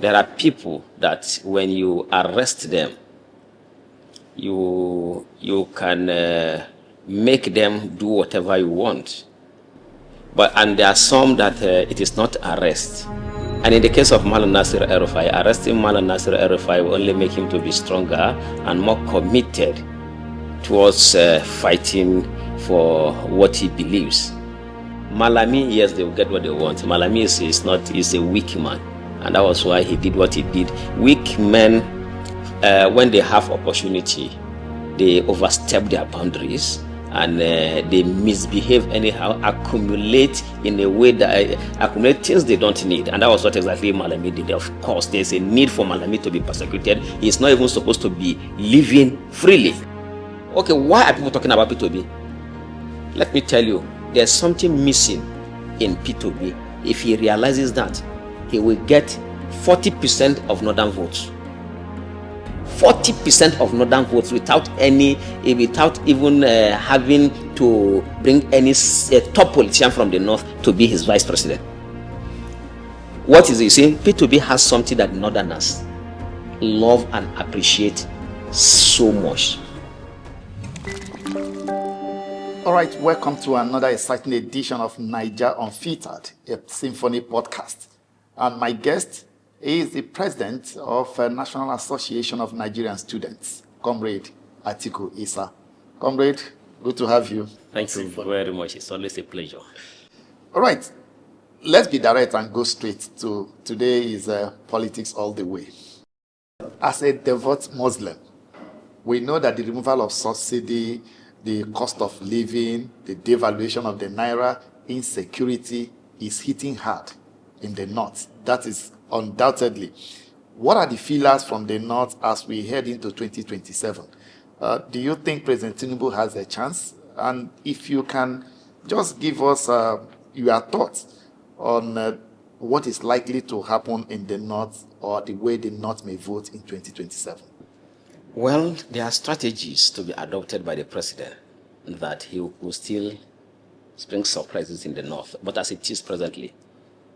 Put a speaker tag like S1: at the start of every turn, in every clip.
S1: There are people that when you arrest them, you can make them do whatever you want. And there are some that it is not arrest. And in the case of Malam Nasir El-Rufai, arresting Malam Nasir El-Rufai will only make him to be stronger and more committed towards fighting for what he believes. Malami, yes, they will get what they want. Malami is a weak man, and that was why he did what he did. Weak men, when they have opportunity, they overstep their boundaries and they misbehave anyhow, accumulate in a way that accumulate things they don't need. And that was what exactly Malami did. Of course, there's a need for Malami to be persecuted. He's not even supposed to be living freely. Okay, why are people talking about Peter Obi? Let me tell you, there's something missing in Peter Obi. If he realizes that, he will get 40% of northern votes. 40% of northern votes without even having to bring any top politician from the north to be his vice president. What is it? You see, Peter Obi has something that northerners love and appreciate so much.
S2: All right, welcome to another exciting edition of Naija Unfiltered, a SYMFONI podcast. And my guest is the president of National Association of Nigerian Students, Comrade Atiku Isa. Comrade, good to have you.
S1: Thank you very much. It's always a pleasure.
S2: All right, let's be direct and go straight to today is politics all the way. As a devout Muslim, we know that the removal of subsidy, the cost of living, the devaluation of the naira, insecurity is hitting hard in the north. That is undoubtedly. What are the feelers from the north as we head into 2027? Do you think President Tinubu has a chance? And if you can just give us your thoughts on what is likely to happen in the north or the way the north may vote in 2027.
S1: Well, there are strategies to be adopted by the president that he will still spring surprises in the north. But as it is presently,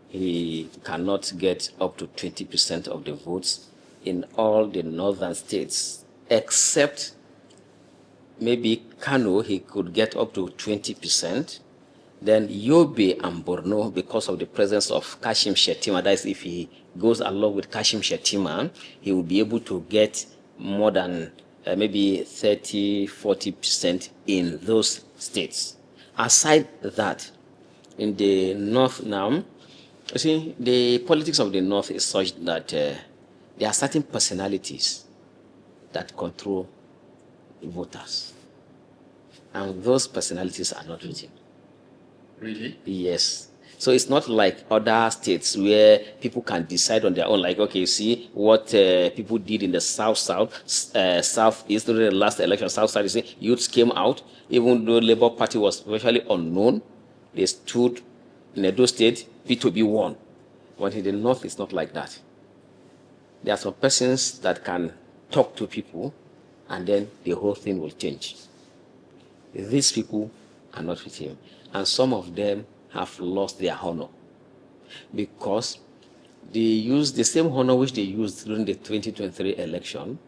S1: he cannot get up to 20% of the votes in all the northern states, except maybe Kano, he could get up to 20%. Then Yobe and Borno, because of the presence of Kashim Shettima, that is, if he goes along with Kashim Shettima, he will be able to get more than maybe 30-40% in those states. Aside that, in the north now, you see, the politics of the north is such that there are certain personalities that control the voters. And those personalities are not with him.
S2: Really?
S1: Yes. So it's not like other states where people can decide on their own. Like, okay, you see what people did in the southeast during the last election. South side, you see, youths came out, even though the Labour Party was virtually unknown. They stood in Edo State, P2B won. But in the north, it's not like that. There are some persons that can talk to people, and then the whole thing will change. These people are not with him. And some of them have lost their honor because they use the same honor which they used during the 2023 election.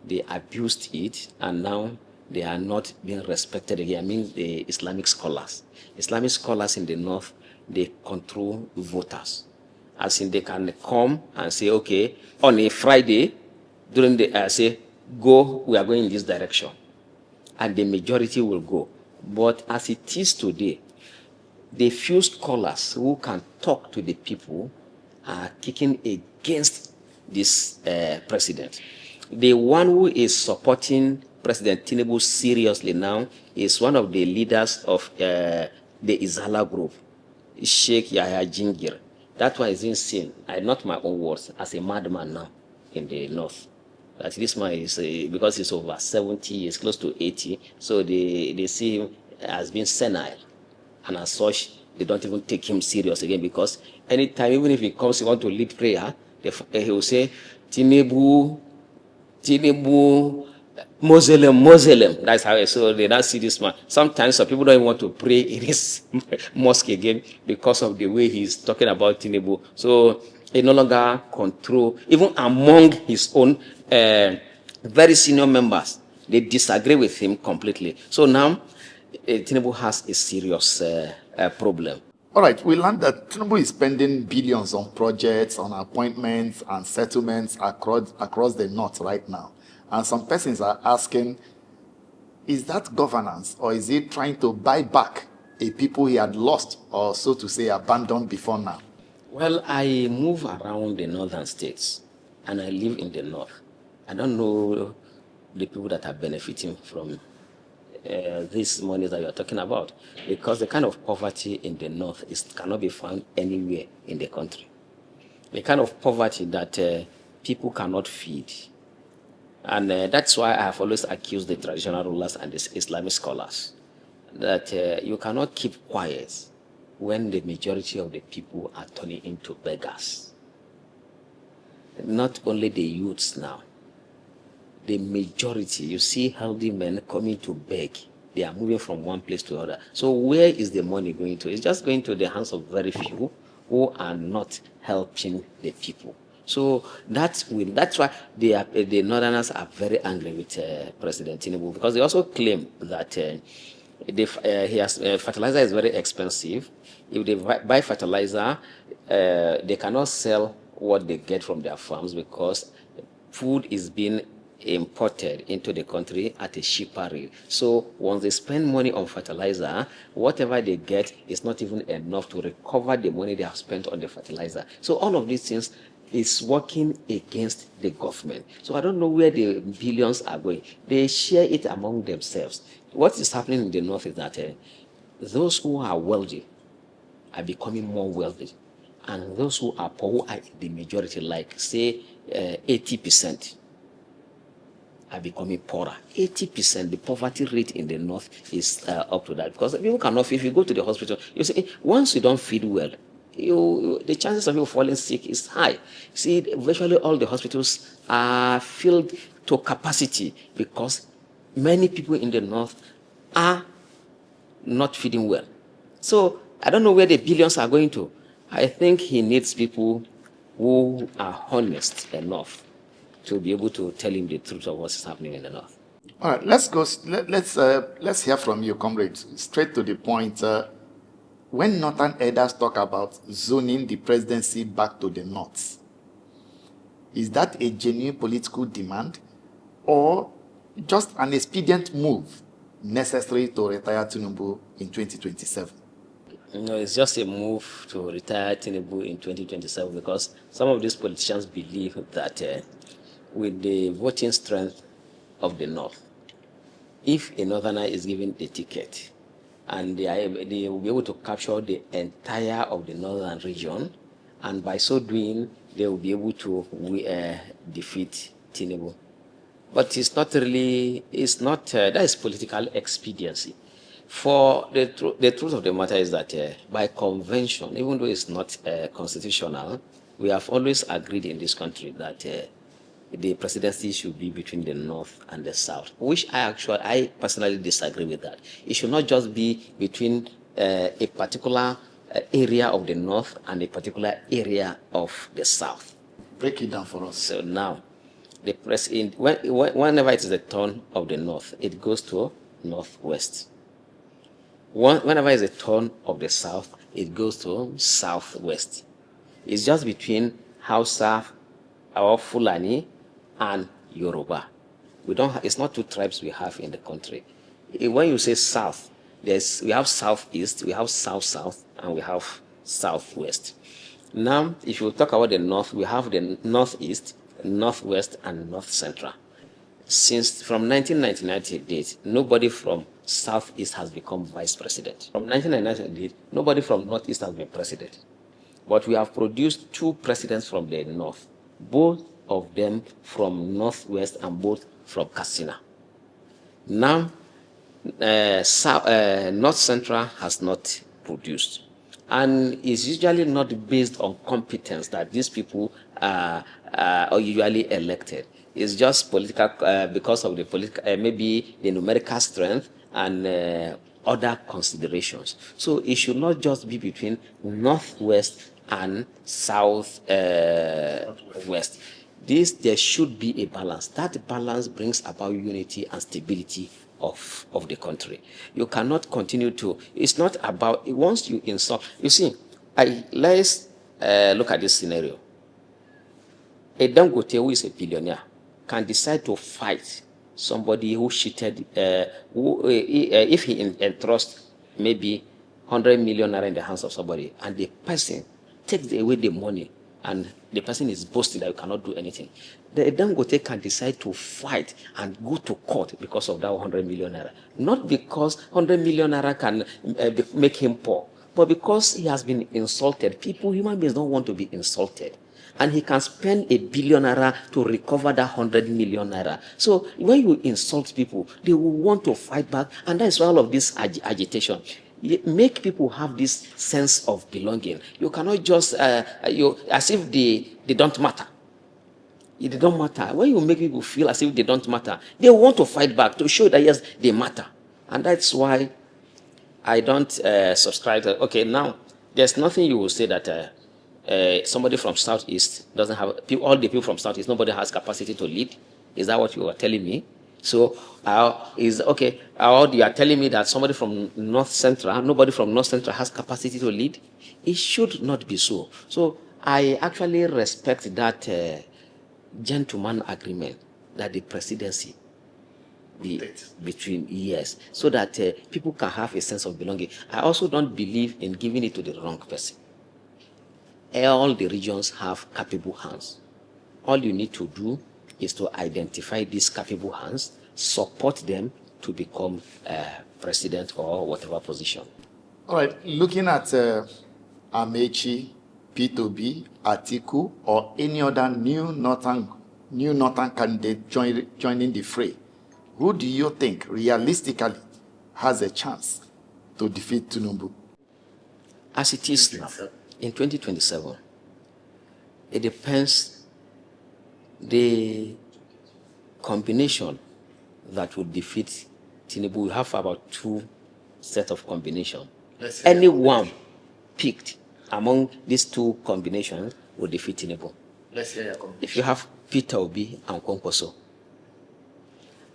S1: They abused it, and now they are not being respected again. I mean, the Islamic scholars. Islamic scholars in the north, they control voters. As in, they can come and say, okay, on a Friday, during the, say, go, we are going in this direction. And the majority will go. But as it is today, the few scholars who can talk to the people are kicking against this president. The one who is supporting President Tinubu seriously now is one of the leaders of the Izala group, Sheikh Yahya Jingir. That one is insane. Not my own words, as a madman now in the north. That this man is, because he's over 70 years, close to 80, so they see him as being senile. And as such, they don't even take him serious again, because anytime, even if he comes, he wants to lead prayer, he will say, Tinubu, Muslim. That's how. So they don't see this man. Sometimes some people don't even want to pray in his mosque again because of the way he's talking about Tinubu. So He no longer control, even among his own very senior members, they disagree with him completely. So now, Tinubu has a serious problem.
S2: All right, we learned that Tinubu is spending billions on projects, on appointments and settlements across the north right now. And some persons are asking, is that governance, or is he trying to buy back a people he had lost, or so to say, abandoned before now?
S1: Well, I move around the northern states, and I live in the north. I don't know the people that are benefiting from these monies that you are talking about, because the kind of poverty in the north cannot be found anywhere in the country. The kind of poverty that people cannot feed. And that's why I have always accused the traditional rulers and the Islamic scholars that you cannot keep quiet when the majority of the people are turning into beggars. Not only the youths now, the majority, you see healthy men coming to beg. They are moving from one place to another. So where is the money going to? It's just going to the hands of very few who are not helping the people. So that's why the Northerners are very angry with President Tinubu, because they also claim that fertilizer is very expensive. If they buy fertilizer, they cannot sell what they get from their farms because food is being imported into the country at a cheaper rate. So once they spend money on fertilizer, whatever they get is not even enough to recover the money they have spent on the fertilizer. So all of these things is working against the government. So I don't know where the billions are going. They share it among themselves. What is happening in the north is that those who are wealthy are becoming more wealthy, and those who are poor, who are in the majority, like say 80%, are becoming poorer. 80%, the poverty rate in the north is up to that, because people cannot. If you go to the hospital, you see, once you don't feed well, the chances of you falling sick is high. See, virtually all the hospitals are filled to capacity because many people in the north are not feeding well. So I don't know where the billions are going to. I think he needs people who are honest enough to be able to tell him the truth of what's happening in the north.
S2: All right, let's go. Let's hear from you, comrade. Straight to the point. When northern elders talk about zoning the presidency back to the north, is that a genuine political demand or just an expedient move necessary to retire Tinubu in 2027?
S1: No, it's just a move to retire Tinubu in 2027 because some of these politicians believe that with the voting strength of the north, if a northerner is given a ticket, and they will be able to capture the entire of the northern region, and by so doing, they will be able to defeat Tinubu. But it's not really, that is political expediency. For the truth of the matter is that by convention, even though it's not constitutional, we have always agreed in this country that the presidency should be between the north and the south, which I personally disagree with that. It should not just be between a particular area of the north and a particular area of the south.
S2: Break it down for us.
S1: So now, whenever it is the turn of the north, it goes to northwest. Whenever it's a turn of the south, it goes to southwest. It's just between Hausa or Fulani and Yoruba. It's not two tribes we have in the country. When you say south, we have southeast, we have south-south, and we have southwest. Now, if you talk about the north, we have the northeast, northwest, and north central. Since from 1999 to date, nobody from southeast has become vice president. From 1999 to date, nobody from northeast has been president. But we have produced two presidents from the north, both of them from northwest and both from Katsina. Now, North Central has not produced. And it's usually not based on competence that these people are usually elected. It's just political, because of the political, maybe the numerical strength and other considerations. So it should not just be between Northwest and Southwest. There should be a balance. That balance brings about unity and stability of the country. You cannot continue to, it's not about, once you insult, you see, let's look at this scenario. A Dangote who is a billionaire can decide to fight somebody who cheated, if he entrusts maybe 100 million naira in the hands of somebody, and the person takes away the money, and the person is boasting that you cannot do anything. The Dangote can decide to fight and go to court because of that 100 million naira. Not because 100 million naira can make him poor, but because he has been insulted. Human beings don't want to be insulted. And he can spend $1 billion naira to recover that 100 million naira. So when you insult people, they will want to fight back, and that's why all of this agitation. Make people have this sense of belonging. You cannot just as if they don't matter. They don't matter. When you make people feel as if they don't matter, they want to fight back to show that yes, they matter. And that's why I don't subscribe to, okay, now there's nothing you will say that somebody from Southeast doesn't have, all the people from Southeast, nobody has capacity to lead. Is that what you are telling me? So, or you are telling me that somebody from North Central, nobody from North Central has capacity to lead? It should not be so. So, I actually respect that gentleman agreement that the presidency be between years, so that people can have a sense of belonging. I also don't believe in giving it to the wrong person. All the regions have capable hands. All you need to do is to identify these capable hands, support them to become president or whatever position.
S2: All right, looking at Amechi, Peter Obi, Atiku, or any other new northern candidate joining the fray, who do you think realistically has a chance to defeat Tinubu?
S1: As it is now, in 2027, it depends the combination that would defeat Tinubu. We have about 2 sets of combination. Any one picked among these 2 combinations will defeat Tinubu.
S2: Let's hear your combination.
S1: If you have Peter Obi and Kwankwaso,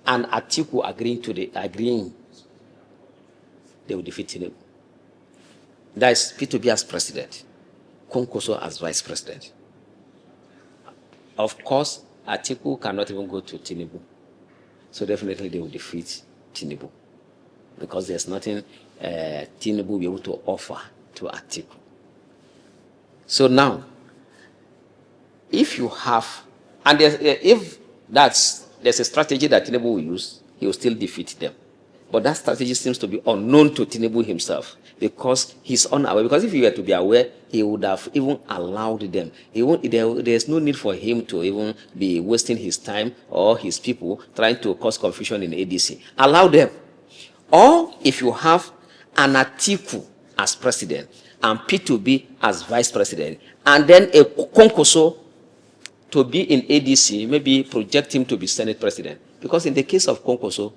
S1: and Atiku agreeing, they will defeat Tinubu. That is Peter Obi as president, Kwankwaso as vice president. Of course, Atiku cannot even go to Tinubu. So definitely they will defeat Tinubu, because there's nothing Tinubu will be able to offer to Atiku. So now, if you have, and if there's a strategy that Tinubu will use, he will still defeat them. But that strategy seems to be unknown to Tinubu himself, because he's unaware. Because if he were to be aware, he would have even allowed them. There's no need for him to even be wasting his time or his people trying to cause confusion in ADC. Allow them. Or if you have an Atiku as president and P2B as vice president, and then a Kwankwaso to be in ADC, maybe project him to be Senate president. Because in the case of Kwankwaso,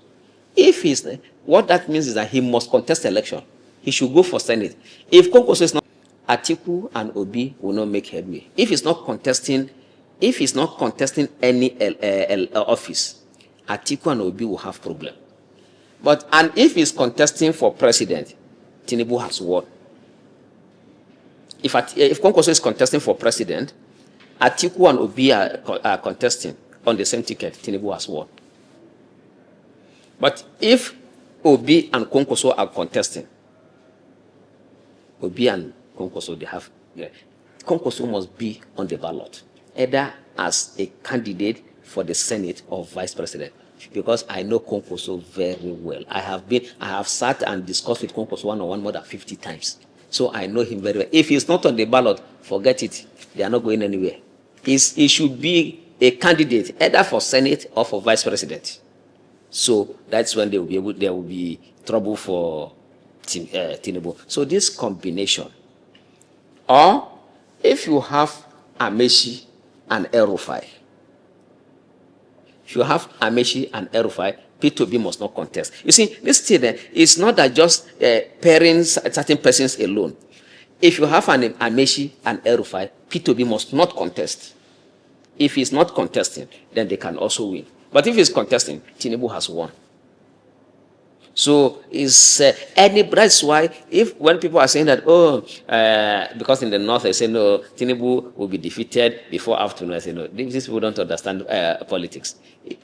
S1: what that means is that he must contest election. He should go for Senate. If Kwankwaso is not, Atiku and Obi will not make headway. If he's not contesting any office, Atiku and Obi will have problem. And if he's contesting for president, Tinubu has won. If Kwankwaso is contesting for president, Atiku and Obi are contesting on the same ticket, Tinubu has won. But if Obi and Kwankwaso are contesting, Obi and Kwankwaso, Kwankwaso must be on the ballot, either as a candidate for the Senate or vice president. Because I know Kwankwaso very well. I have sat and discussed with Kwankwaso one-on-one more than 50 times. So I know him very well. If he's not on the ballot, forget it. They are not going anywhere. He should be a candidate either for Senate or for vice president. So that's when there will be trouble for Tinubu. So this combination, or if you have Amechi and El-Rufai, if you have Amechi and El-Rufai, P2B must not contest. You see, this thing is not that just pairing certain persons alone. If you have an Amechi and El-Rufai, P2B must not contest. If he's not contesting, then they can also win. But if he's contesting, Tinubu has won. So that's why when people are saying that, because in the north they say no, Tinubu will be defeated before afternoon, I say no, these people don't understand politics.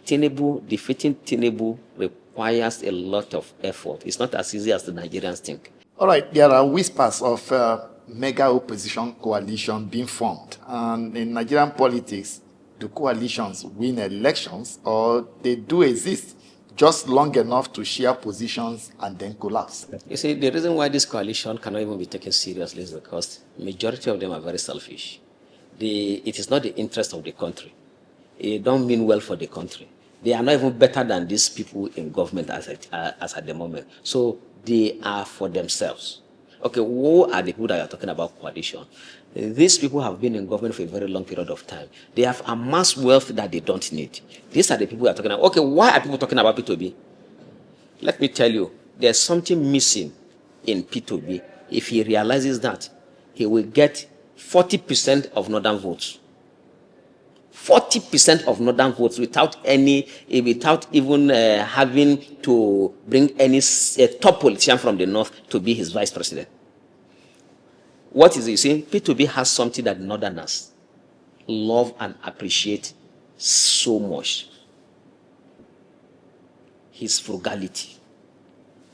S1: Defeating Tinubu requires a lot of effort. It's not as easy as the Nigerians think.
S2: All right, there are whispers of mega opposition coalition being formed. And in Nigerian politics, do coalitions win elections, or they do exist just long enough to share positions and then collapse?
S1: You see, the reason why this coalition cannot even be taken seriously is because majority of them are very selfish. It is not the interest of the country. It don't mean well for the country. They are not even better than these people in government as at the moment. So they are for themselves. Okay, who are the people that you are talking about coalition? These people have been in government for a very long period of time. They have amassed wealth that they don't need. These are the people we are talking about. Okay, why are people talking about P2B? Let me tell you, there's something missing in P2B. If he realizes that, he will get 40% of northern votes. 40% of northern votes without even having to bring any top politician from the north to be his vice president. What is it? You see, P2B has something that northerners love and appreciate so much. His frugality.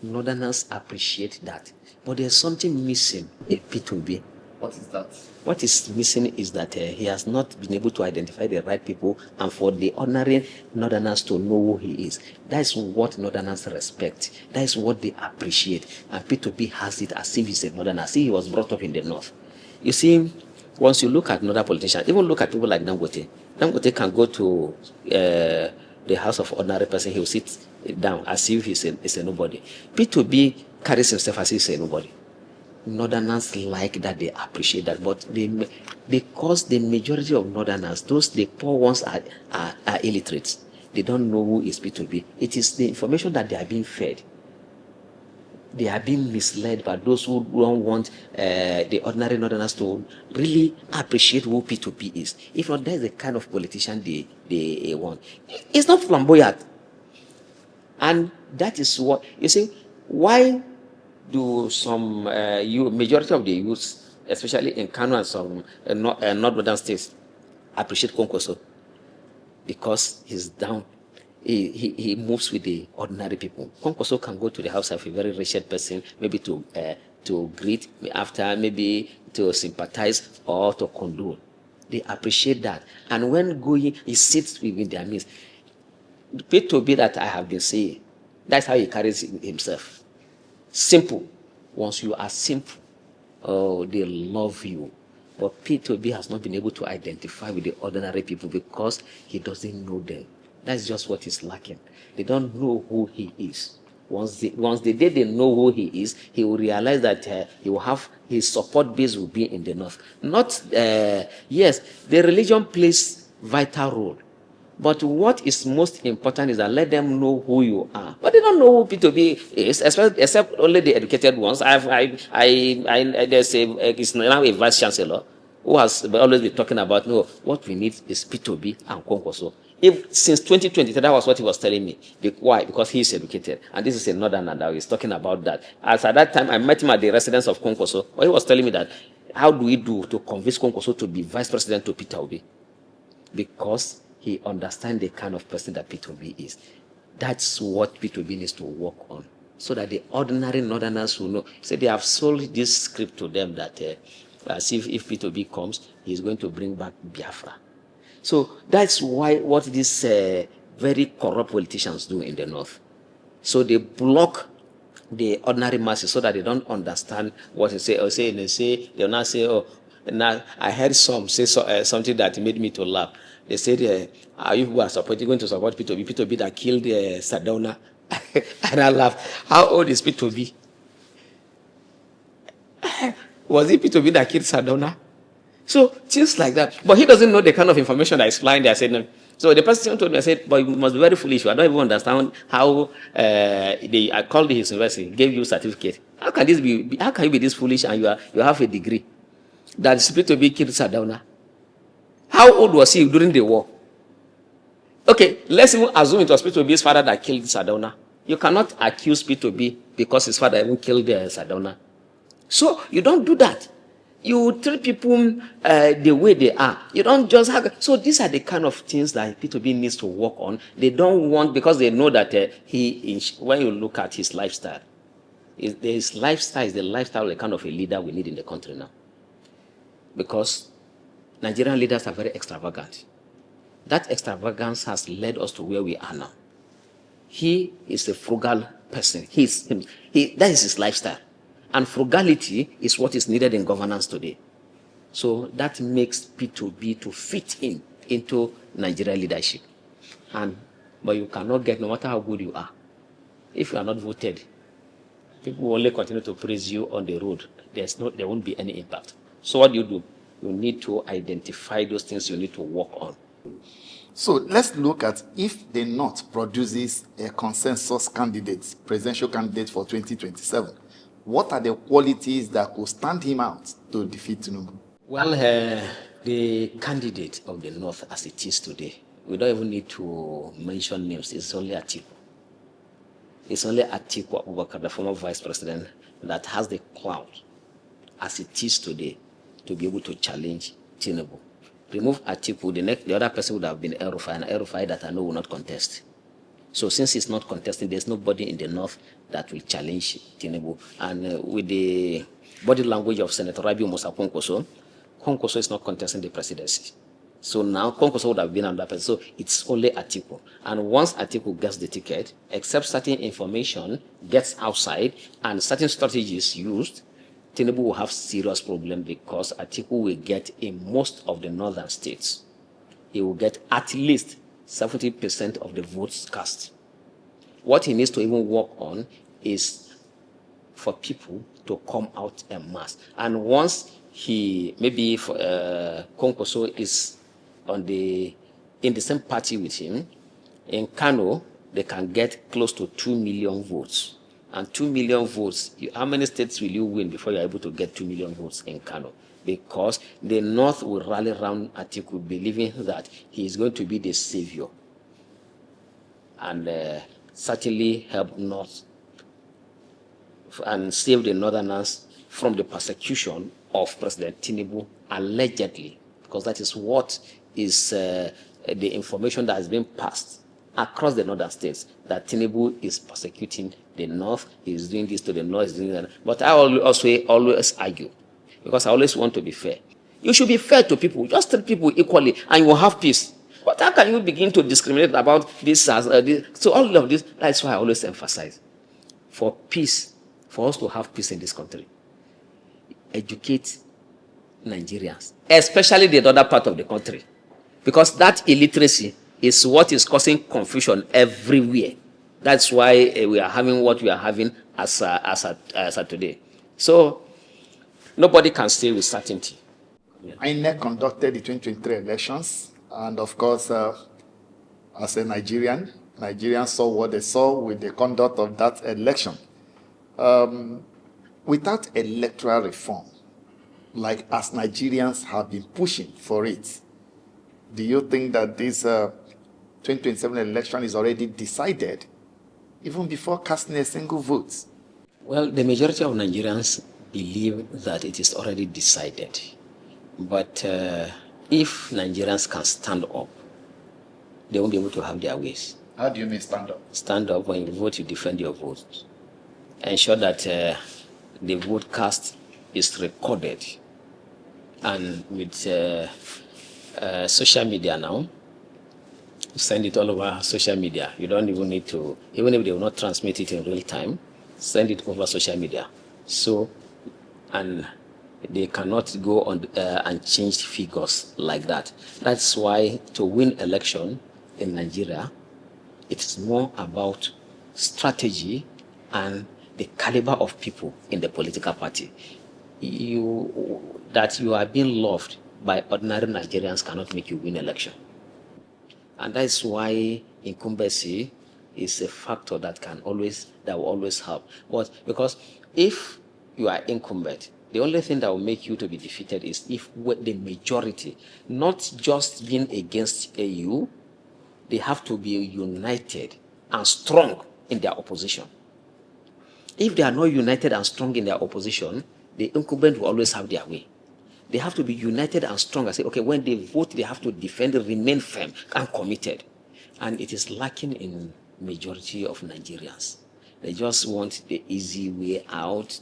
S1: Northerners appreciate that. But there's something missing in P2B.
S2: What is that?
S1: What is missing is that he has not been able to identify the right people and for the ordinary northerners to know who he is. That is what northerners respect. That is what they appreciate. And P2B has it as if he's a northerner, as if he was brought up in the north. You see, once you look at northern politicians, even look at people like Dangote. Dangote can go to the house of ordinary person, he will sit down as if he's a nobody. P2B carries himself as if he's a nobody. Northerners like that, they appreciate that, but because the majority of northerners, the poor ones are illiterate. They don't know who is P2B. It is the information that they are being fed. They are being misled by those who don't want the ordinary northerners to really appreciate who P2B is. If not, that is the kind of politician they want. It's not flamboyant. And that is what, you see, why do some majority of the youths, especially in Kano and some northern states, appreciate Kwankwaso? Because he's down. He moves with the ordinary people. Kwankwaso can go to the house of a very wretched person, maybe to greet after, maybe to sympathize or to condole. They appreciate that. And when going, he sits within their midst. The P2B that I have been saying, that's how he carries himself. Simple. Once you are simple, they love you. But P2B has not been able to identify with the ordinary people because he doesn't know them. That's just what is lacking. They don't know who he is. Once the day they know who he is, he will realize that he will have his support base will be in the north. Yes, the religion plays vital role. But what is most important is that let them know who you are. But they don't know who P2B is, except only the educated ones. There's it's now a vice chancellor who has always been talking about, no, what we need is P2B and Kwankwaso. Since 2020, that was what he was telling me. Why? Because he is educated. And this is a northerner that is talking about that. As at that time, I met him at the residence of Kwankwaso. He was telling me that, how do we do to convince Kwankwaso to be vice president to Peter Obi? Because he understands the kind of person that P2B is. That's what P2B needs to work on, so that the ordinary northerners will know. So they have sold this script to them that as if P2B comes, he's going to bring back Biafra. So that's what these very corrupt politicians do in the north. So they block the ordinary masses so that they don't understand what they say. They'll not say, oh, now I heard some say something that made me to laugh. They said, are you going to support P2B? P2B that killed Sardauna. And I laughed. How old is P2B? Was it P2B that killed Sardauna? So things like that. But he doesn't know the kind of information that is flying there. I said, no, So the person told me, I said, but you must be very foolish. I don't even understand how I called his university, gave you certificate. How can this be? How can you be this foolish and you have a degree? That Peter Obi killed Sardauna. How old was he during the war? Okay, let's even assume it was Peter Obi's father that killed Sardauna. You cannot accuse Peter Obi because his father even killed Sardauna. So you don't do that. You treat people the way they are. You don't just have. So these are the kind of things that Peter Obi needs to work on. They don't want, because they know that when you look at his lifestyle, his lifestyle is the lifestyle of the kind of a leader we need in the country now. Because Nigerian leaders are very extravagant. That extravagance has led us to where we are now. He is a frugal person. That is his lifestyle. And frugality is what is needed in governance today. So that makes P2B to fit into Nigerian leadership. But you cannot get, no matter how good you are, if you are not voted, people will only continue to praise you on the road. There won't be any impact. So what do? You need to identify those things you need to work on.
S2: So let's look at if the North produces a consensus candidate, presidential candidate for 2027. What are the qualities that could stand him out to defeat Tinubu?
S1: Well, the candidate of the North as it is today, we don't even need to mention names. It's only Atiku. It's only Atiku Abubakar, the former vice president, that has the clout as it is today to be able to challenge Tinubu. Remove Atiku, the other person would have been El-Rufai, and El-Rufai that I know will not contest. So since he's not contesting, there's nobody in the North that will challenge Tinubu. And with the body language of Senator Rabiu Musa Kwankwaso is not contesting the presidency. So now Kwankwaso would have been another person. So it's only Atiku. And once Atiku gets the ticket, except certain information gets outside and certain strategies used, Tinubu will have serious problem, because Atiku will get in most of the northern states. He will get at least 70% of the votes cast. What he needs to even work on is for people to come out en masse. And once Kwankwaso is in the same party with him, in Kano, they can get close to 2 million votes. And 2 million votes, how many states will you win before you're able to get 2 million votes in Kano? Because the North will rally around Atiku, believing that he is going to be the savior and certainly help North and save the Northerners from the persecution of President Tinubu, allegedly, because that is what is the information that has been passed across the northern states, that Tinubu is persecuting the North, he is doing this to the North, doing that. But I always argue, because I always want to be fair. You should be fair to people. Just treat people equally, and you will have peace. But how can you begin to discriminate about this as this? So all of this, that's why I always emphasize, for peace, for us to have peace in this country, educate Nigerians, especially the other part of the country, because that illiteracy is what is causing confusion everywhere. That's why we are having what we are having as of today. So nobody can say with certainty.
S2: INEC conducted the 2023 elections, and of course, as a Nigerians saw what they saw with the conduct of that election. Without electoral reform, like as Nigerians have been pushing for it, do you think that this 2027 election is already decided, even before casting a single vote?
S1: Well, the majority of Nigerians believe that it is already decided. But if Nigerians can stand up, they won't be able to have their ways.
S2: How do you mean stand up?
S1: Stand up. When you vote, you defend your vote. Ensure that the vote cast is recorded. And with social media now, send it all over social media. You don't even need to, even if they will not transmit it in real time, send it over social media. So, and they cannot go on and change figures like that. That's why to win election in Nigeria, it's more about strategy and the caliber of people in the political party. That you are being loved by ordinary Nigerians cannot make you win election. And that's why incumbency is a factor that will always help. But because if you are incumbent, the only thing that will make you to be defeated is if the majority, not just being against AU, they have to be united and strong in their opposition. If they are not united and strong in their opposition, the incumbent will always have their way. They have to be united and strong and say, okay, when they vote, they have to defend, remain firm and committed. And it is lacking in majority of Nigerians. They just want the easy way out.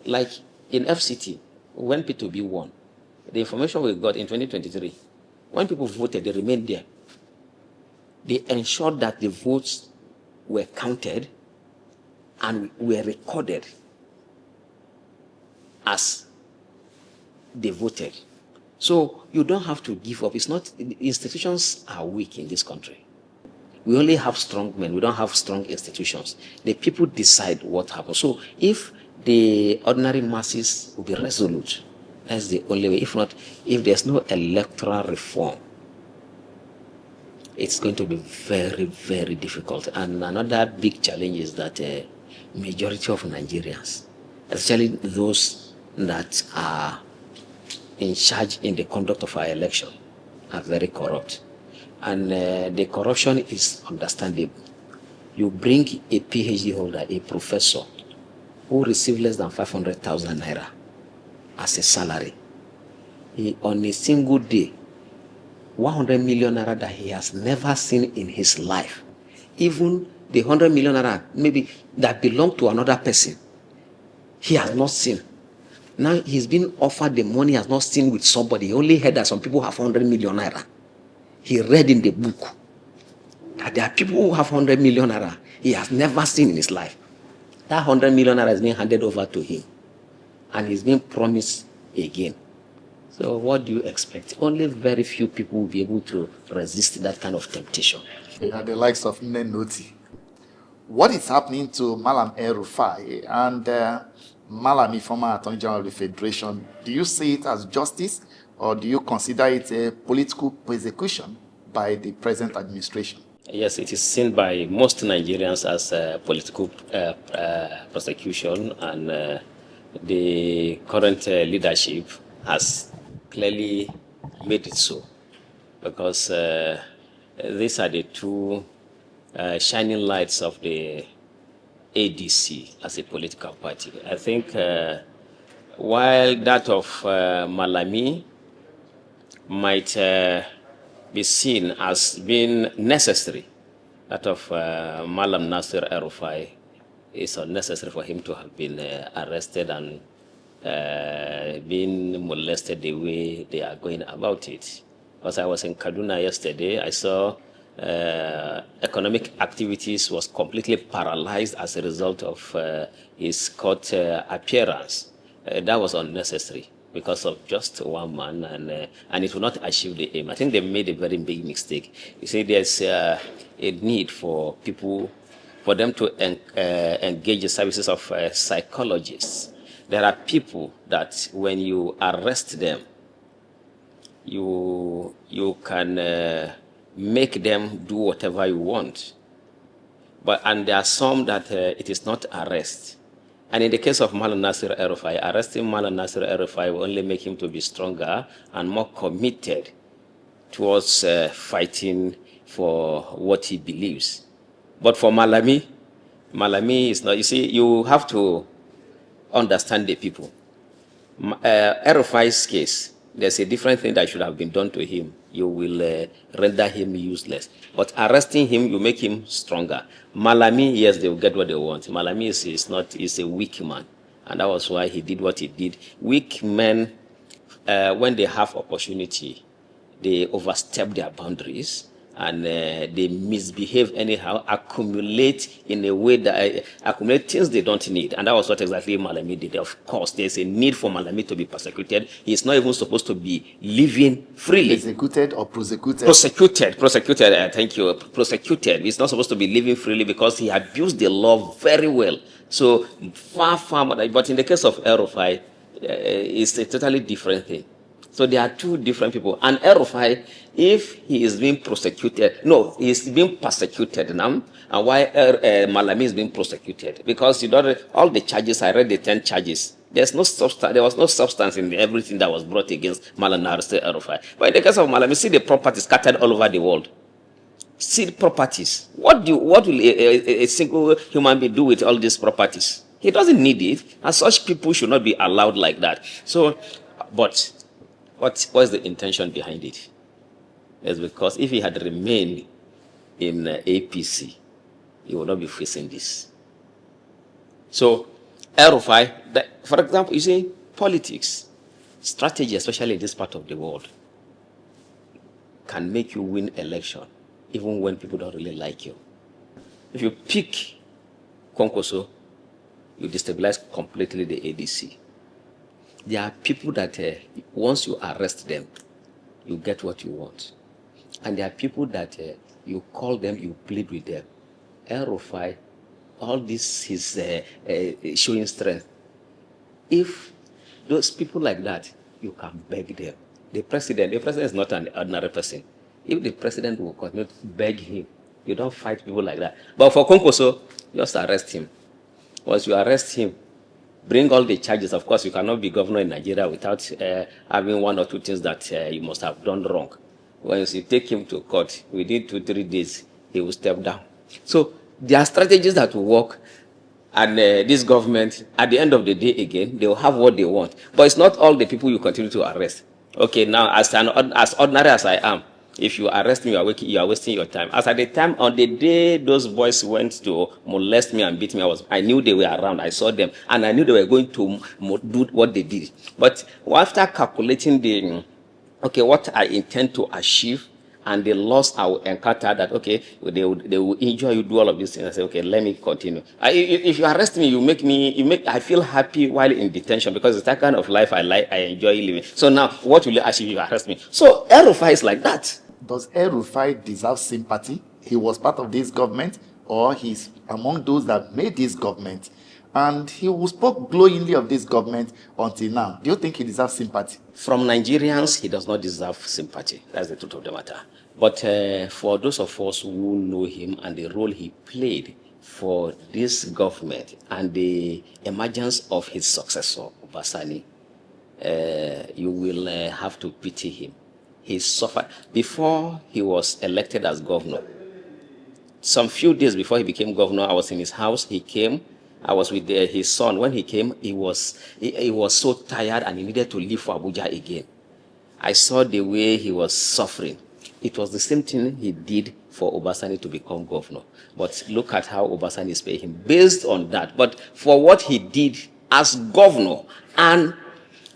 S1: Like in FCT, when Peter Obi won, the information we got in 2023, when people voted, they remained there. They ensured that the votes were counted and were recorded as they voted. So you don't have to give up. It's not, institutions are weak in this country. We only have strong men. We don't have strong institutions. The people decide what happens. So if the ordinary masses will be resolute, that's the only way. If not, if there's no electoral reform, it's going to be very, very difficult. And another big challenge is that majority of Nigerians, especially those that are in charge in the conduct of our election, are very corrupt. And the corruption is understandable. You bring a PhD holder, a professor, who receives less than 500,000 naira as a salary. On a single day, 100 million naira that he has never seen in his life. Even the 100 million naira, maybe that belong to another person, he has not seen. Now he's been offered the money he has not seen with somebody. He only heard that some people have 100 million naira. He read in the book that there are people who have 100 million naira he has never seen in his life. That 100 million naira is being handed over to him, and he's being promised again. So what do you expect? Only very few people will be able to resist that kind of temptation.
S2: Yeah, the likes of Nenoti. What is happening to Malam El-Rufai and Malami, former Attorney General of the Federation? Do you see it as justice, or do you consider it a political persecution by the present administration?
S1: Yes, it is seen by most Nigerians as political persecution, and the current leadership has clearly made it so, because these are the two shining lights of the ADC as a political party. I think while that of Malami might be seen as being necessary, that of Malam Nasir El-Rufai is unnecessary for him to have been arrested and being molested the way they are going about it. Because I was in Kaduna yesterday, I saw economic activities was completely paralyzed as a result of his court appearance. That was unnecessary because of just one man, and it will not achieve the aim. I think they made a very big mistake. You see, there's a need for people, for them to engage the services of psychologists. There are people that when you arrest them, you can make them do whatever you want. And there are some that it is not arrest. And in the case of Malam Nasir El-Rufai, arresting Malam Nasir El-Rufai will only make him to be stronger and more committed towards fighting for what he believes. But for Malami is not. You see, you have to understand the people. El-Rufai's case, there's a different thing that should have been done to him. You will render him useless. But arresting him, you make him stronger. Malami, yes, they will get what they want. Malami is a weak man. And that was why he did what he did. Weak men, when they have opportunity, they overstep their boundaries, and they misbehave anyhow, accumulate in a way that accumulate things they don't need. And that was what exactly Malami did. Of course, there's a need for Malami to be persecuted. He's not even supposed to be living freely.
S2: Executed or prosecuted?
S1: Prosecuted, thank you. Prosecuted. He's not supposed to be living freely because he abused the law very well. So far more. But in the case of El-Rufai, it's a totally different thing. So there are two different people. And El-Rufai, if he is being prosecuted, no, he is being persecuted now, and why Malami is being prosecuted? Because you know, all the charges, I read the 10 charges. There's no substance, there was no substance in everything that was brought against Malami El-Rufai. But in the case of Malami, see the property scattered all over the world. See the properties. What will a single human being do with all these properties? He doesn't need it, and such people should not be allowed like that. So, but what is the intention behind it? It's because if he had remained in APC, he would not be facing this. So, El-Rufai, for example, you see, politics, strategy, especially in this part of the world, can make you win election, even when people don't really like you. If you pick Kwankwaso, you destabilize completely the ADC. There are people that once you arrest them, you get what you want. And there are people that you call them, you plead with them. El-Rufai, all this is showing strength. If those people like that, you can beg them. The president is not an ordinary person. If the president will continue to beg him, you don't fight people like that. But for Kwankwaso, just arrest him. Once you arrest him, bring all the charges. Of course, you cannot be governor in Nigeria without having one or two things that you must have done wrong. Once you take him to court, within 2-3 days, he will step down. So there are strategies that will work, and this government, at the end of the day again, they will have what they want. But it's not all the people you continue to arrest. Okay, now, as ordinary as I am, if you arrest me, you are wasting your time. As at the time, on the day those boys went to molest me and beat me, I knew they were around. I saw them, and I knew they were going to do what they did. But after calculating what I intend to achieve and the loss I will encounter, that they will injure you, do all of these things. I say, okay, let me continue. If you arrest me, I feel happy while in detention, because it's that kind of life I like, I enjoy living. So now, what will you achieve if you arrest me? So El-Rufai is like that.
S2: Does El-Rufai deserve sympathy? He was part of this government, or he's among those that made this government, and he spoke glowingly of this government until now. Do you think he deserves sympathy?
S1: From Nigerians, he does not deserve sympathy. That's the truth of the matter. But for those of us who know him and the role he played for this government and the emergence of his successor, Obasani, you will have to pity him. He suffered. Before he was elected as governor, some few days before he became governor, I was in his house. He came. I was with his son. When he came, he was so tired and he needed to leave for Abuja again. I saw the way he was suffering. It was the same thing he did for Obasani to become governor. But look at how Obasani is paying him based on that. But for what he did as governor and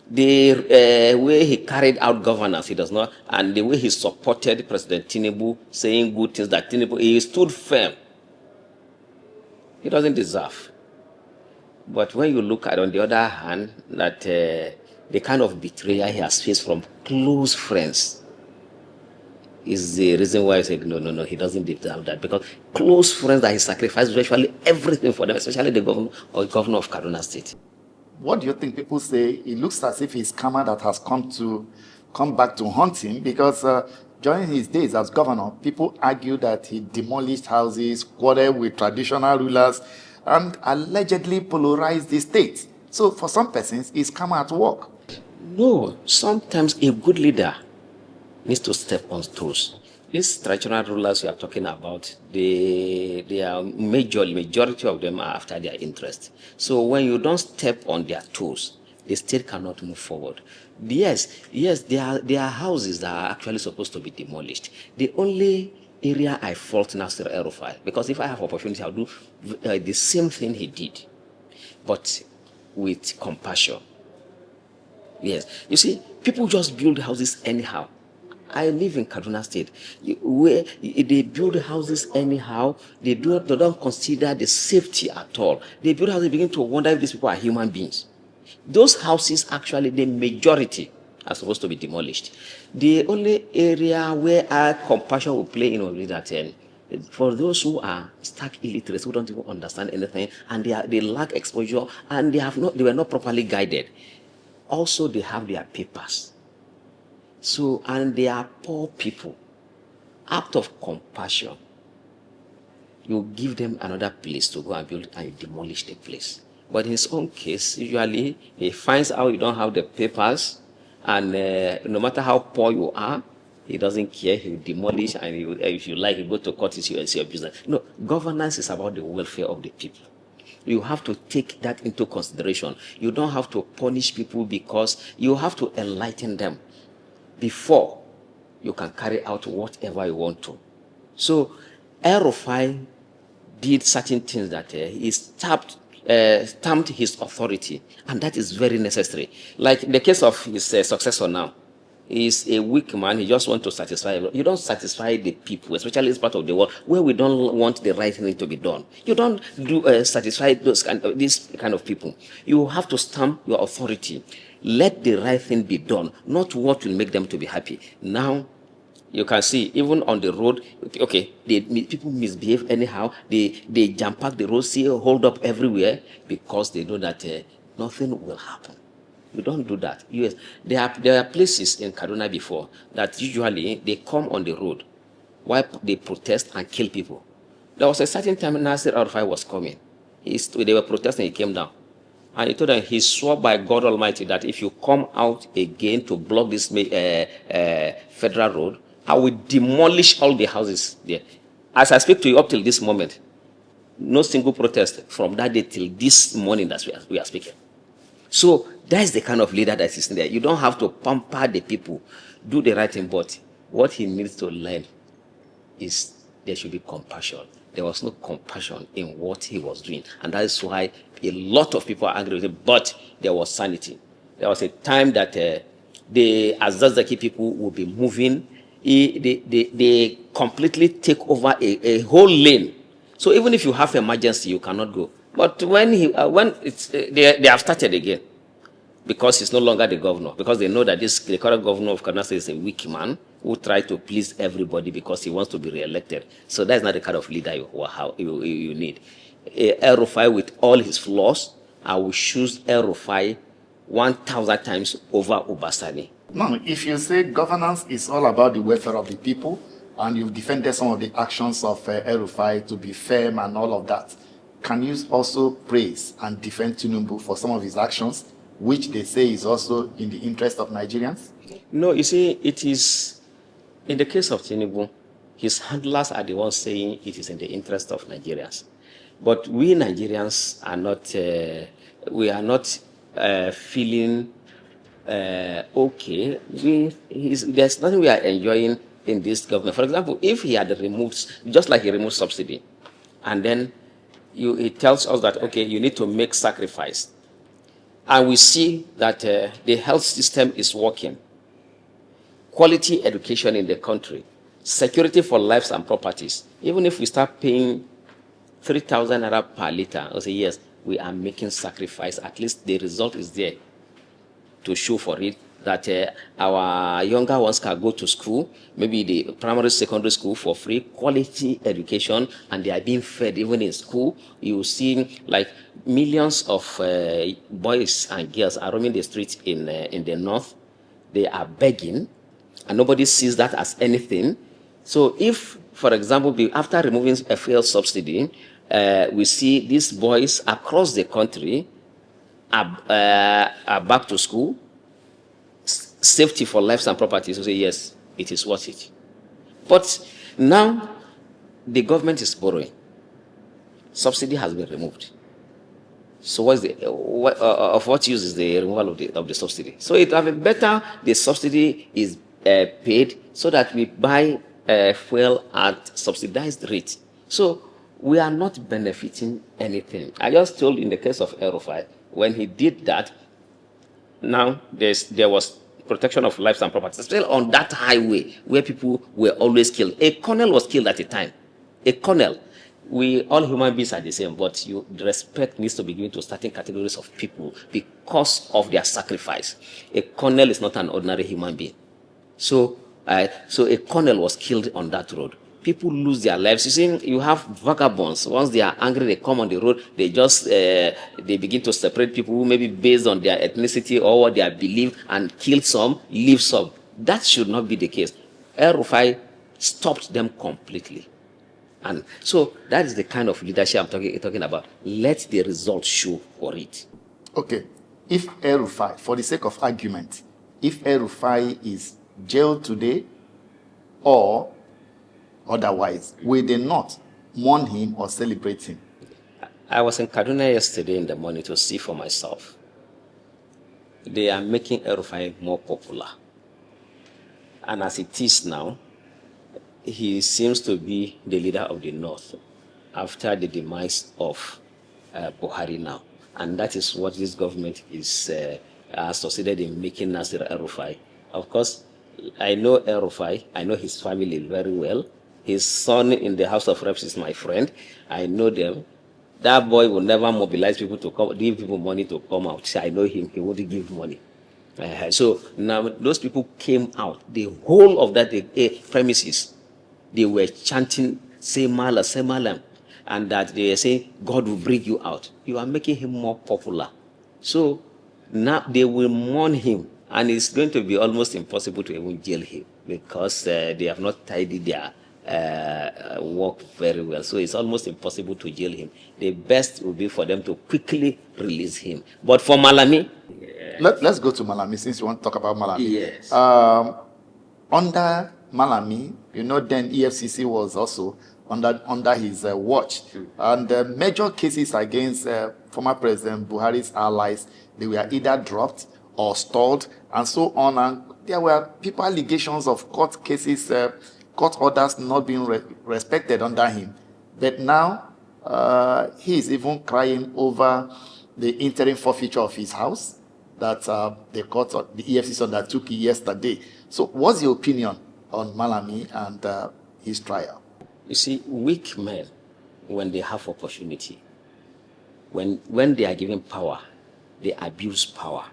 S1: the way he carried out governance, he does not, and the way he supported President Tinubu, saying good things that Tinubu, he stood firm. He doesn't deserve. But when you look at, on the other hand, that the kind of betrayal he has faced from close friends is the reason why I say, no, he doesn't deserve that. Because close friends that he sacrificed virtually everything for them, especially the governor of Kaduna State.
S2: What do you think? People say it looks as if it's karma that has come back to haunt him, because during his days as governor, people argue that he demolished houses, quarreled with traditional rulers, and allegedly polarized the state. So for some persons, it's karma at work.
S1: No, sometimes a good leader needs to step on toes. These traditional rulers you are talking about, they are majority of them are after their interest. So when you don't step on their toes, the state cannot move forward. Yes, there are houses that are actually supposed to be demolished. The only area I fault Nasir El-Rufai, because if I have opportunity, I'll do the same thing he did, but with compassion. Yes, you see, people just build houses anyhow. I live in Kaduna State, where they build houses anyhow. They don't consider the safety at all. They build houses, begin to wonder if these people are human beings. Those houses, actually, the majority are supposed to be demolished. The only area where our compassion will play in will be that for those who are stark illiterates, who don't even understand anything, and they lack exposure, and they were not properly guided. Also, they have their papers. So, and they are poor people. Act of compassion, you give them another place to go and build, and you demolish the place. But in his own case, usually he finds out you don't have the papers, and no matter how poor you are, he doesn't care. He will demolish, and he will, if you like, you go to court, it's your business. No, governance is about the welfare of the people. You have to take that into consideration. You don't have to punish people, because you have to enlighten them before you can carry out whatever you want to. So El-Rufai did certain things that he stamped his authority, and that is very necessary. Like in the case of his successor now, he's a weak man. He just wants to satisfy everyone. You don't satisfy the people, especially in this part of the world where we don't want the right thing to be done. You don't do satisfy these kind of people. You have to stamp your authority. Let the right thing be done, not what will make them to be happy. Now, you can see, even on the road, okay, people misbehave anyhow. They jam pack the road, see hold up everywhere, because they know that nothing will happen. You don't do that. Yes, there are places in Kaduna before that usually they come on the road while they protest and kill people. There was a certain time Nasir El-Rufai was coming. They were protesting, he came down. And he told them, he swore by God Almighty that if you come out again to block this federal road, I will demolish all the houses there. As I speak to you up till this moment, no single protest from that day till this morning that we are speaking. So that's the kind of leader that is in there. You don't have to pamper the people, do the right thing, but what he needs to learn is there should be compassion. There was no compassion in what he was doing, and that is why a lot of people are angry with him, but there was sanity. There was a time that the Azazaki people would be moving. They completely take over a whole lane. So even if you have emergency, you cannot go. But when they have started again, because he's no longer the governor, because they know that the current governor of Kaduna is a weak man who tries to please everybody because he wants to be re-elected. So that's not the kind of leader you need. El-Rufai, with all his flaws, I will choose El-Rufai 1,000 times over Obasani.
S2: Now, if you say governance is all about the welfare of the people, and you've defended some of the actions of El-Rufai to be firm and all of that, can you also praise and defend Tinubu for some of his actions, which they say is also in the interest of Nigerians?
S1: No, you see, it is, in the case of Tinubu, his handlers are the ones saying it is in the interest of Nigerians. But we Nigerians are not, we are not feeling okay. There's nothing we are enjoying in this government. For example, if he had removed, just like he removed subsidy, and then he tells us that, okay, you need to make sacrifice, and we see that the health system is working, quality education in the country, security for lives and properties. Even if we start paying 3,000 naira per liter, I'll say, yes, we are making sacrifice. At least the result is there to show for it, that our younger ones can go to school, maybe the primary, secondary school for free, quality education, and they are being fed even in school. You see, like, millions of boys and girls are roaming the streets in the north. They are begging, and nobody sees that as anything. So if, for example, after removing a fuel subsidy, we see these boys across the country are back to school, safety for lives and properties, we say, yes, it is worth it. But now the government is borrowing. Subsidy has been removed. So of what use is the removal of the subsidy? So it would be better the subsidy is paid so that we buy fuel at subsidized rate. So we are not benefiting anything. I just told you in the case of El-Rufai, when he did that, now there was protection of lives and property. Still on that highway where people were always killed. A colonel was killed at a time. A colonel. All human beings are the same, but respect needs to be given to certain categories of people because of their sacrifice. A colonel is not an ordinary human being. So a colonel was killed on that road. People lose their lives. You see, you have vagabonds. Once they are angry, they come on the road. They just they begin to separate people, maybe based on their ethnicity or what they believe, and kill some, leave some. That should not be the case. El-Rufai stopped them completely. And so that is the kind of leadership I'm talking about. Let the results show for it.
S2: Okay. If El-Rufai, for the sake of argument, if El-Rufai is jailed today or otherwise, will they not mourn him or celebrate him?
S1: I was in Kaduna yesterday in the morning to see for myself. They are making El-Rufai more popular. And as it is now, he seems to be the leader of the North after the demise of Buhari now. And that is what this government is succeeded in making Nasir El-Rufai. Of course, I know El-Rufai. I know his family very well. His son in the House of Reps is my friend. I know them. That boy will never mobilize people to come, give people money to come out. I know him. He won't give money. So now those people came out. The whole of that premises, they were chanting, say Mala, say Malam, and that they say, God will bring you out. You are making him more popular. So now they will mourn him, and it's going to be almost impossible to even jail him because they have not tidied their work very well. So it's almost impossible to jail him. The best would be for them to quickly release him. But for Malami...
S2: Let's go to Malami since you want to talk about Malami.
S1: Yes.
S2: Under Malami, you know, then EFCC was also under his watch. And major cases against former President Buhari's allies, they were either dropped or stalled and so on. And there were people allegations of court cases, court orders not being respected under him. But now he is even crying over the interim forfeiture of his house that the EFCC undertook yesterday. So what's your opinion on Malami and his trial?
S1: You see, weak men, when they have opportunity, when they are given power, they abuse power.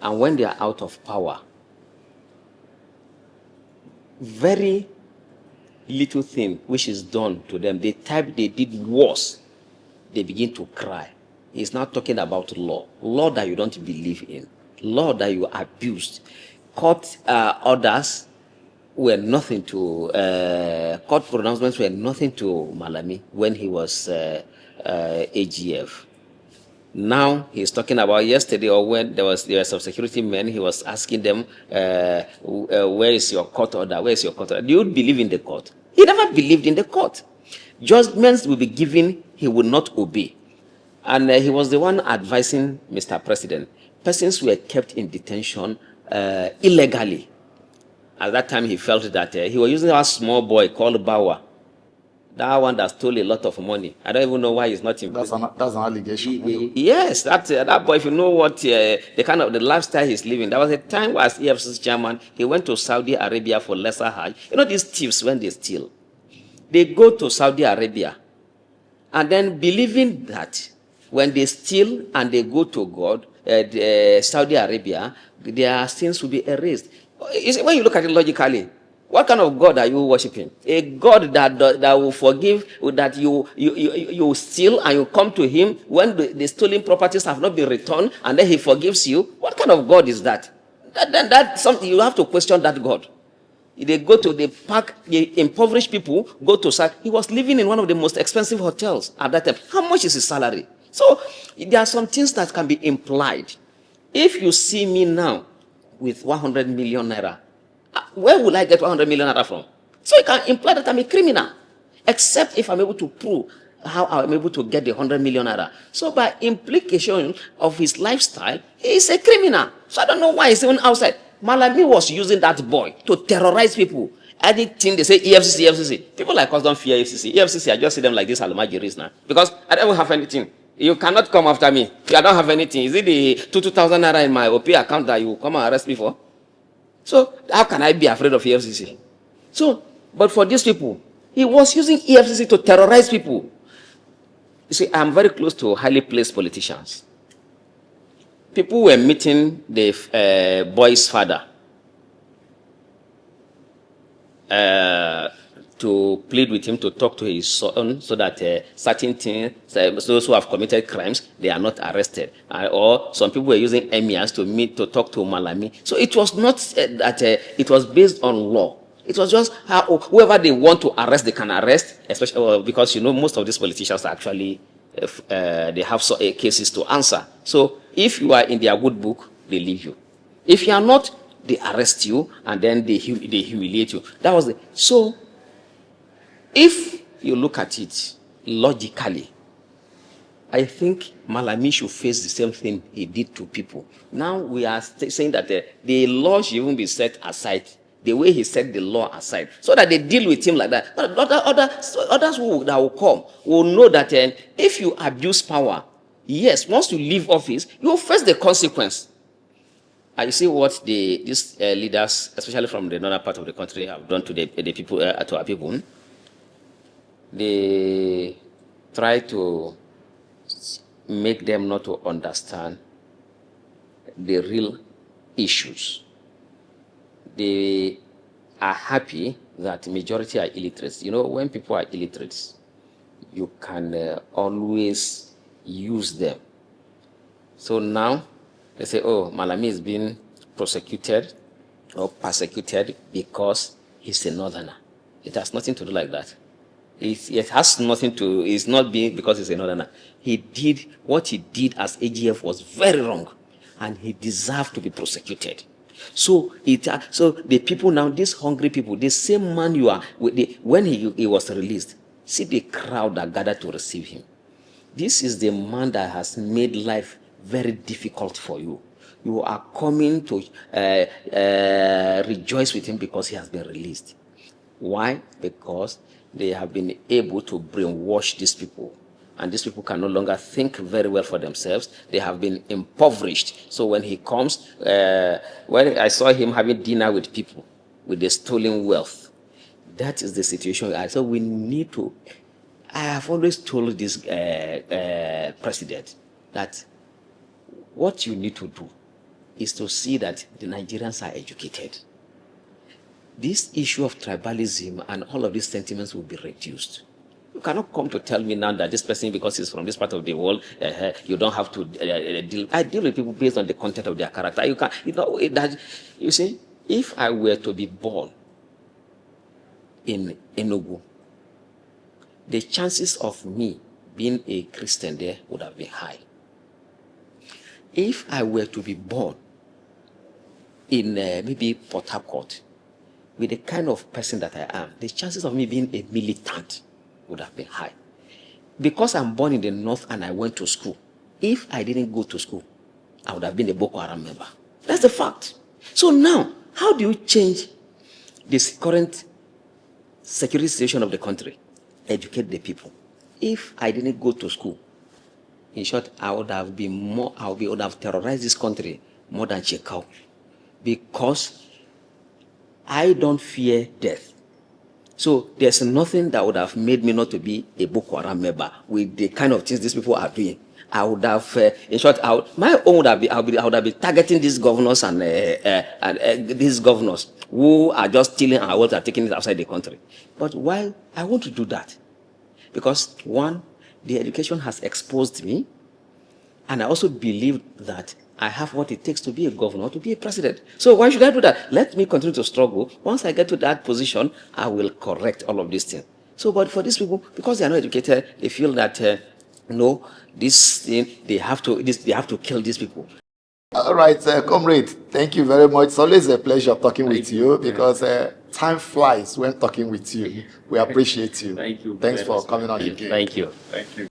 S1: And when they are out of power, very little thing which is done to them, they did worse, they begin to cry. He's not talking about law that you don't believe in, law that you abused. Court orders were nothing to, court pronouncements were nothing to Malami when he was AGF. Now he's talking about yesterday, or when there were some security men, he was asking them, where is your court order? Where is your court order? Do you believe in the court? He never believed in the court. Judgments will be given, he will not obey. And he was the one advising Mr. President. Persons were kept in detention illegally. At that time, he felt that he was using a small boy called Bawa. That one that stole a lot of money. I don't even know why he's not in prison.
S2: That's an allegation.
S1: Yes, that boy, if you know what the kind of the lifestyle he's living. There was a time as EFCC chairman, he went to Saudi Arabia for lesser Hajj. You know these thieves, when they steal, they go to Saudi Arabia and then believing that when they steal and they go to God, Saudi Arabia, their sins will be erased. When you look at it logically, what kind of God are you worshiping? A God that will forgive, that you steal and you come to him when the stolen properties have not been returned, and then he forgives you? What kind of God is that? That's something you have to question that God. They go to the park, the impoverished people go to. He was living in one of the most expensive hotels at that time. How much is his salary? So there are some things that can be implied. If you see me now with 100 million naira, where will I get 100 million naira from? So it can imply that I'm a criminal, except if I'm able to prove how I'm able to get the 100 million naira. So by implication of his lifestyle, he is a criminal. So I don't know why he's even outside. Malami was using that boy to terrorize people. Anything they say, EFCC, EFCC. People like us don't fear EFCC. EFCC, I just see them like this Almajiris now. Because I don't have anything. You cannot come after me. I don't have anything. Is it the 2,000 naira in my OP account that you come and arrest me for? So how can I be afraid of EFCC? So, but for these people, he was using EFCC to terrorize people. You see, I'm very close to highly placed politicians. People were meeting the boy's father to plead with him to talk to his son so that certain things, those who have committed crimes, they are not arrested. Or some people were using emirs to meet to talk to Malami. So it was not that it was based on law. It was just how whoever they want to arrest, they can arrest, especially because, you know, most of these politicians are actually, they have cases to answer. So if you are in their good book, they leave you. If you are not, they arrest you and then they humiliate you. That was the... So if you look at it logically, I think Malami should face the same thing he did to people. Now we are saying that the law should even be set aside, the way he set the law aside, so that they deal with him like that. But others that will come will know that if you abuse power, yes, once you leave office, you will face the consequence. You see what these leaders, especially from the northern part of the country, have done to the people, to our people. They try to make them not to understand the real issues. They are happy that majority are illiterates. You know, when people are illiterates, you can always use them. So now, they say, oh, Malami is being prosecuted or persecuted because he's a northerner. It has nothing to do like that. It has nothing to, it's not being because he's a northerner. What he did as AGF was very wrong, and he deserved to be prosecuted. So the people now, these hungry people, the same man you are, when he was released, see the crowd that gathered to receive him. This is the man that has made life very difficult for you. You are coming to rejoice with him because he has been released. Why? Because they have been able to brainwash these people. And these people can no longer think very well for themselves. They have been impoverished. So when he comes, when I saw him having dinner with people with the stolen wealth, that is the situation. So we need to, I have always told this president that what you need to do is to see that the Nigerians are educated. This issue of tribalism and all of these sentiments will be reduced. You cannot come to tell me now that this person, because he's from this part of the world, you don't have to deal. I deal with people based on the content of their character. You can, you see, if I were to be born in Enugu, the chances of me being a Christian there would have been high. If I were to be born in maybe Port Harcourt, with the kind of person that I am, the chances of me being a militant would have been high. Because I'm born in the north and I went to school, if I didn't go to school, I would have been a Boko Haram member. That's the fact. So now, how do you change this current security situation of the country? Educate the people. If I didn't go to school, in short, I would have been more, would have terrorized this country more than Chekau. Because I don't fear death. So there's nothing that would have made me not to be a Boko Haram member with the kind of things these people are doing. I would have, in short, my own would have been, I would have been targeting these governors and these governors who are just stealing our wealth and taking it outside the country. But why I want to do that? Because one, the education has exposed me, and I also believe that I have what it takes to be a governor, to be a president. So why should I do that? Let me continue to struggle. Once I get to that position, I will correct all of these things. So, but for these people, because they are not educated, they feel that, no, this thing, they have to kill these people.
S2: All right, comrade, thank you very much. It's always a pleasure talking with you because time flies when talking with you. We appreciate you.
S1: Thank you.
S2: Thanks for coming on again.
S1: Thank you.
S3: Thank you.